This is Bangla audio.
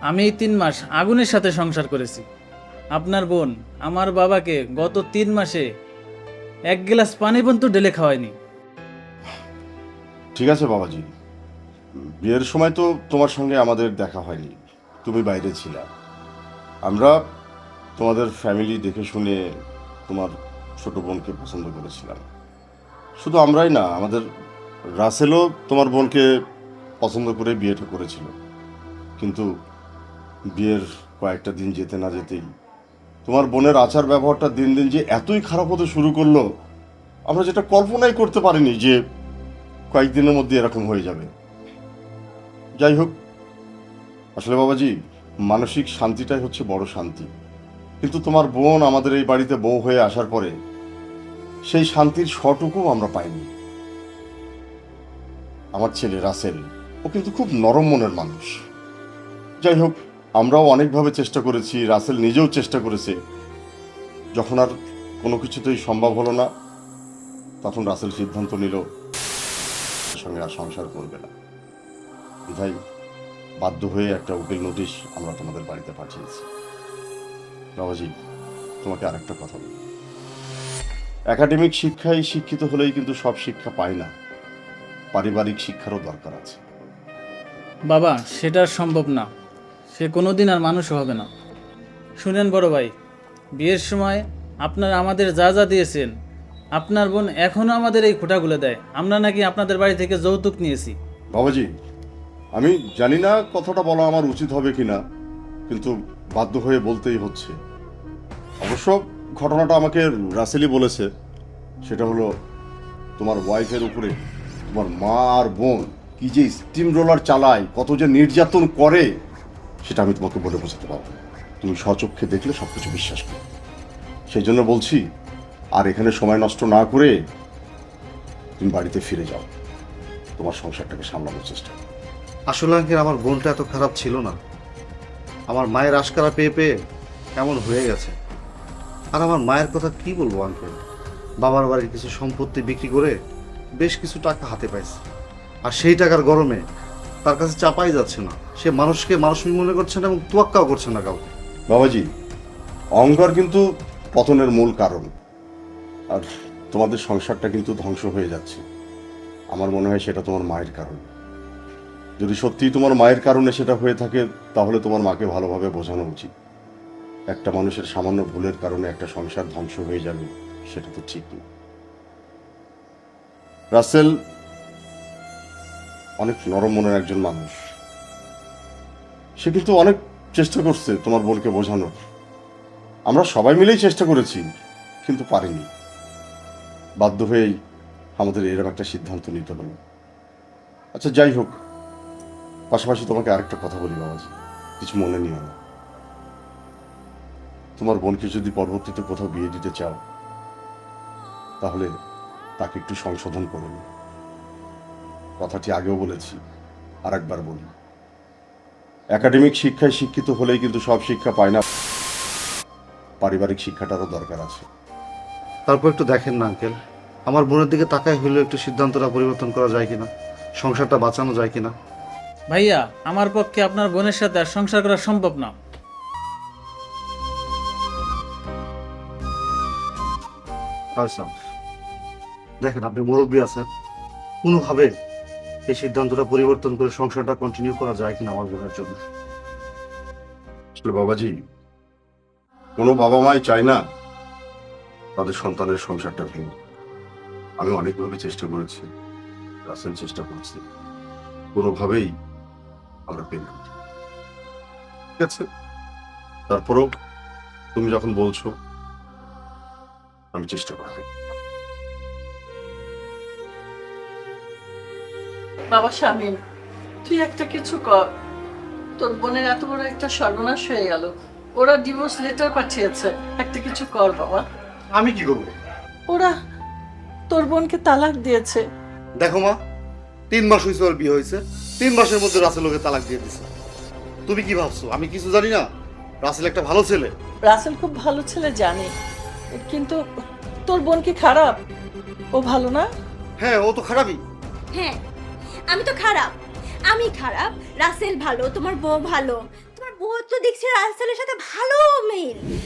আমি এই 3 মাস আগুনের সাথে সংসার করেছি। আপনার বোন আমার বাবাকে গত 3 মাসে 1 গ্লাস পানি পর্যন্ত ঢেলে খাওয়ায়নি। ঠিক আছে বাবাজি, বিয়ের সময় তো তোমার সঙ্গে আমাদের দেখা হয়নি, তুমি বাইরে ছিলা। আমরা তোমাদের ফ্যামিলি দেখে শুনে তোমার ছোট বোনকে পছন্দ করেছিলাম। শুধু আমরাই না, আমাদের রাসেলও তোমার বোনকে পছন্দ করে বিয়েটা করেছিল। কিন্তু বিয়ের কয়েকটা দিন যেতে না যেতেই তোমার বোনের আচার ব্যবহারটা দিন দিন যে এতই খারাপ হতে শুরু করলো, আমরা যেটা কল্পনাই করতে পারিনি যে কয়েকদিনের মধ্যে এরকম হয়ে যাবে। যাই হোক, আসলে বাবাজি, মানসিক শান্তিটাই হচ্ছে বড় শান্তি। কিন্তু তোমার বোন আমাদের এই বাড়িতে বউ হয়ে আসার পরে সেই শান্তির সটুকু আমরা পাইনি। আমার ছেলে রাসেল, ও কিন্তু খুব নরম মনের মানুষ। যাই হোক, আমরাও অনেকভাবে চেষ্টা করেছি, রাসেল নিজেও চেষ্টা করেছে। যখন আর কোনো কিছুতেই সম্ভব হলো না, তখন রাসেল সিদ্ধান্ত নিল সঙ্গে আর সংসার করবে না। বিধায় বাধ্য হয়ে একটা উকিল নোটিশ আমরা তোমাদের বাড়িতে পাঠিয়েছি। বাবাজি, তোমাকে আরেকটা কথা বলি, একাডেমিক শিক্ষায় শিক্ষিত হলেই কিন্তু সব শিক্ষা পায় না, পারিবারিক শিক্ষারও দরকার আছে। বাবা, সেটা আর সম্ভব না। সে কোনোদিন আর মানুষও হবে না। শুনেন বড় ভাই, বিয়ের সময় আপনারা আমাদের যা যা দিয়েছেন, আপনার বোন এখনও আমাদের এই খোঁটাগুলো দেয়। আমরা নাকি আপনাদের বাড়ি থেকে যৌতুক নিয়েছি। বাবাজি, আমি জানি না কথাটা বলা আমার উচিত হবে কিনা, কিন্তু বাধ্য হয়ে বলতেই হচ্ছে। অবশ্য ঘটনাটা আমাকে রাসেলই বলেছে। সেটা হলো, তোমার ওয়াইফের উপরে তোমার মা আর বোন কি যে স্টিম রোলার চালায়, কত যে নির্যাতন করে, সেটা আমি তোমাকে বলে বোঝাতে পারবো না। তুমি স্বচক্ষে দেখলে সবকিছু বিশ্বাস করো। সেই জন্য বলছি, আর এখানে সময় নষ্ট না করে তুমি বাড়িতে ফিরে যাও, তোমার সংসারটাকে সামলানোর চেষ্টা করো। আসলে আঙ্কেল, আমার বোনটা এত খারাপ ছিল না। আমার মায়ের আশকারা পেয়ে পেয়ে এমন হয়ে গেছে। আর আমার মায়ের কথা কি বলবো আঙ্কেল, বাবার বাড়ির কিছু সম্পত্তি বিক্রি করে বেশ কিছু টাকা হাতে পাইছে। আর সেই টাকার গরমে তার কাছে চাপাই যাচ্ছে না। সে মানুষকে মানুষ মনে করছে না এবং তোয়াক্কাও করছে না কাউকে। বাবাজি, অহংকার কিন্তু পতনের মূল কারণ। আর তোমাদের সংসারটা কিন্তু ধ্বংস হয়ে যাচ্ছে। আমার মনে হয় সেটা তোমার মায়ের কারণ। যদি সত্যিই তোমার মায়ের কারণে সেটা হয়ে থাকে, তাহলে তোমার মাকে ভালোভাবে বোঝানো উচিত। একটা মানুষের সামান্য ভুলের কারণে একটা সংসার ধ্বংস হয়ে যাবে, সেটা তো ঠিক না। রাসেল অনেক নরম মনের একজন মানুষ। সে কিন্তু অনেক চেষ্টা করছে তোমার বোনকে বোঝানোর। আমরা সবাই মিলেই চেষ্টা করেছি, কিন্তু পারিনি। বাধ্য হয়েই আমাদের এরকম একটা সিদ্ধান্ত নিতে হলো। আচ্ছা, যাই হোক, পাশাপাশি তোমাকে আরেকটা কথা বলি বাবাজি, কিছু মনে নিও না। তোমার বোনকে যদি পরবর্তীতে কোথাও বিয়ে দিতে চাও, তাহলে তাকে একটু সংশোধন করুন। কথাটি আগেও বলেছি, আর একবার বলি, একাডেমিক শিক্ষায় শিক্ষিত হলেই কিন্তু সব শিক্ষা পায় না, পারিবারিক শিক্ষাটারও দরকার আছে। তারপর একটু দেখেন না আঙ্কেল, আমার বোনের দিকে তাকাই হইলেও একটু সিদ্ধান্তটা পরিবর্তন করা যায় কিনা, সংসারটা বাঁচানো যায় কিনা। ভাইয়া, আমার পক্ষে আপনার বোনের সাথে আর সংসার করা সম্ভব না। আচ্ছা, দেখেন, আপনি মুরব্বী আছেন, কোনোভাবে এই সিদ্ধান্তটা পরিবর্তন করে সংসারটা কন্টিনিউ করা যায় কিনা আমার বোনের জন্য। আসলে বাবাজি, কোনো বাবা মাই চায় না তাদের সন্তানের সংসারটা ভেঙে। আমি অনেকভাবে চেষ্টা করেছি, রাসেল চেষ্টা করছি, কোনোভাবেই আমরা পেলাম না। ঠিক আছে, তারপরেও তুমি যখন বলছো, আমি চেষ্টা করব। বাবা শামীম, তুই একটা কিছু কর। তোর বোনের এত বড় একটা সর্বনাশ হয়ে গেল। ওরা ডিভোর্স লেটার পাঠিয়েছে, একটা কিছু কর বাবা। আমি কি করবো? ওরা তোর বোনকে তালাক দিয়েছে। দেখো মা, 3 মাস হয়েছে ওর বিয়ে হয়েছে, 3 মাসের মধ্যে রাসেল ওকে তালাক দিয়ে দিছে। তুমি কি ভাবছো আমি কিছু জানি না? রাসেল একটা ভালো ছেলে। রাসেল খুব ভালো ছেলে জানি, কিন্তু তোর বোন কি খারাপ? ও ভালো না? হ্যাঁ, ও তো খারাপই। হ্যাঁ, আমি তো খারাপ। আমি খারাপ, রাসেল ভালো, তোমার বউ ভালো। তোমার ওর তো দেখছি রাজস্থানের সাথে ভালো মিল।